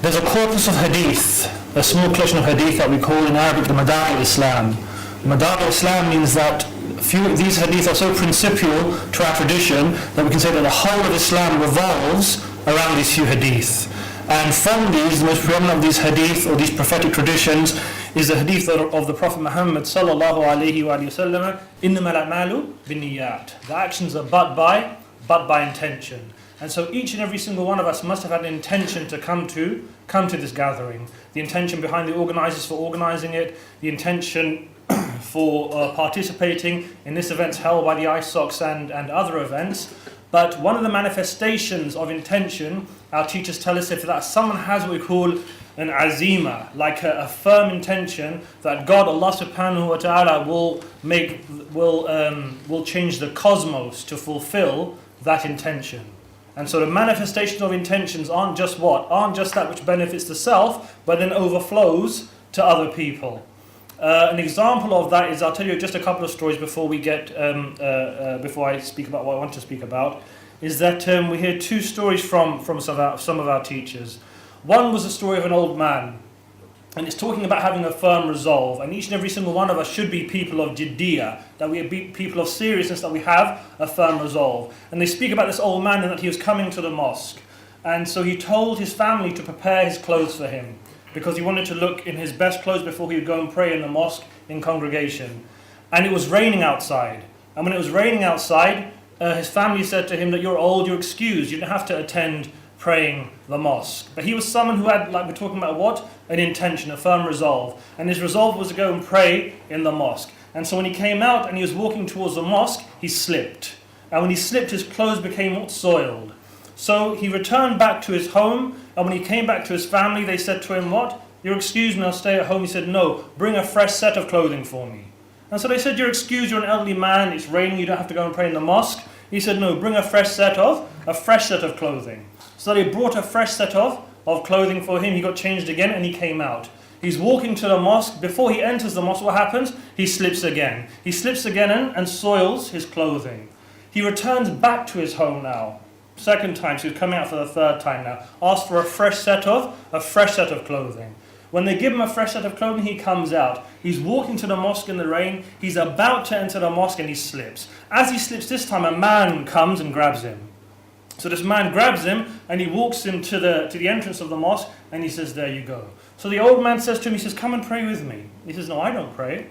There's a corpus of hadith, a small collection of hadith that we call in Arabic the Madar al-Islam. Madar al-Islam means that these hadith are so principal to our tradition that we can say that the whole of Islam revolves around these few hadith. And from these, the most preeminent of these hadith or these prophetic traditions is the hadith of the Prophet Muhammad sallallahu alayhi wa sallam, إِنَّمَا الْأَعْمَالُ بِالنِّيَّاتِ. The actions are but by intention. And so each and every single one of us must have had an intention to come to this gathering. The intention behind the organisers for organising it, the intention for participating in this event held by the ISOCs and other events. But one of the manifestations of intention, our teachers tell us, if that someone has what we call an azima, like a firm intention that God, Allah subhanahu wa ta'ala, will change the cosmos to fulfill that intention. And so the manifestations of intentions aren't just that which benefits the self, but then overflows to other people. An example of that is, I'll tell you just a couple of stories before before I speak about what I want to speak about, is that we hear two stories from some of our teachers. One was the story of an old man, and it's talking about having a firm resolve, and each and every single one of us should be people of jiddiyah, that we be people of seriousness, that we have a firm resolve. And they speak about this old man and that he was coming to the mosque, and so he told his family to prepare his clothes for him, because he wanted to look in his best clothes before he would go and pray in the mosque in congregation. And it was raining outside. And when it was raining outside, his family said to him that you're old, you're excused, you don't have to attend praying the mosque. But he was someone who had, like we're talking about what? An intention, a firm resolve. And his resolve was to go and pray in the mosque. And so when he came out and he was walking towards the mosque, he slipped. And when he slipped, his clothes became soiled. So he returned back to his home, and when he came back to his family, they said to him, what? You're excused and I'll stay at home. He said, no, bring a fresh set of clothing for me. And so they said, you're excused, you're an elderly man, it's raining, you don't have to go and pray in the mosque. He said, no, bring a fresh set of clothing. So they brought a fresh set of clothing for him. He got changed again and he came out. He's walking to the mosque. Before he enters the mosque, what happens? He slips again. He slips again and soils his clothing. He returns back to his home now. Second time, so he's coming out for the third time now. Asks for a fresh set of clothing. When they give him a fresh set of clothing, he comes out. He's walking to the mosque in the rain. He's about to enter the mosque and he slips. As he slips this time, a man comes and grabs him. So this man grabs him and he walks him to the entrance of the mosque and he says, there you go. So the old man says to him, he says, come and pray with me. He says, no, I don't pray.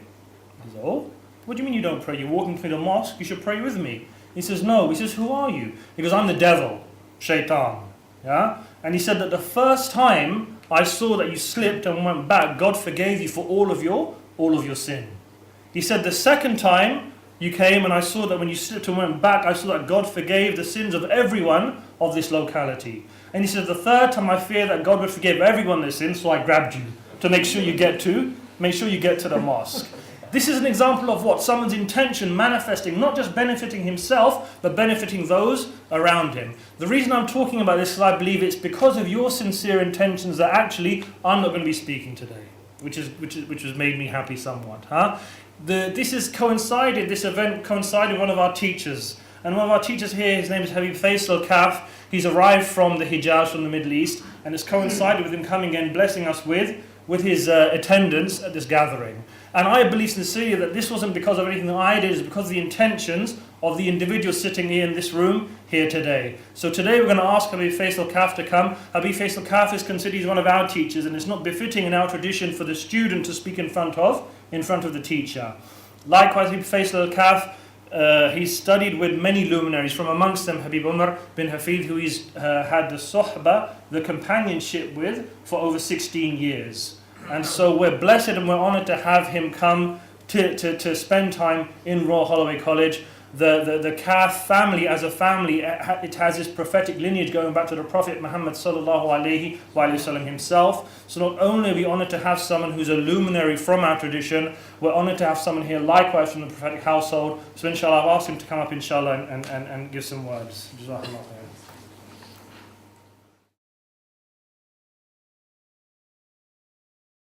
He says, oh, what do you mean you don't pray? You're walking through the mosque, you should pray with me. He says, no. He says, who are you? He goes, I'm the devil, shaitan. Yeah? And he said that the first time I saw that you slipped and went back, God forgave you for all of your sin. He said the second time you came and I saw that when you slipped and went back, I saw that God forgave the sins of everyone of this locality. And he said the third time I feared that God would forgive everyone their sins, so I grabbed you to make sure you get to the mosque. This is an example of what? Someone's intention manifesting, not just benefiting himself, but benefiting those around him. The reason I'm talking about this is I believe it's because of your sincere intentions that actually I'm not going to be speaking today, which has made me happy somewhat. This event coincided with one of our teachers. And one of our teachers here, his name is Habib Faisal Al-Kaff. He's arrived from the Hijaz, from the Middle East, and it's coincided with him coming and blessing us with his attendance at this gathering. And I believe sincerely that this wasn't because of anything that I did, it's because of the intentions of the individuals sitting here in this room here today. So today we're going to ask Habib Faisal Al-Kaff to come. Habib Faisal Al-Kaff is considered one of our teachers, and it's not befitting in our tradition for the student to speak in front of the teacher. Likewise, Habib Faisal Al-Kaff, he studied with many luminaries, from amongst them Habib Umar bin Hafid, who he's had the sohbah, the companionship with, for over 16 years. And so we're blessed and we're honoured to have him come to spend time in Royal Holloway College. The Kaff family, as a family, it has this prophetic lineage going back to the Prophet Muhammad sallallahu alaihi wasallam himself. So not only are we honoured to have someone who's a luminary from our tradition, we're honoured to have someone here likewise from the prophetic household. So inshallah, I'll ask him to come up inshallah and give some words. Jazakallah khair.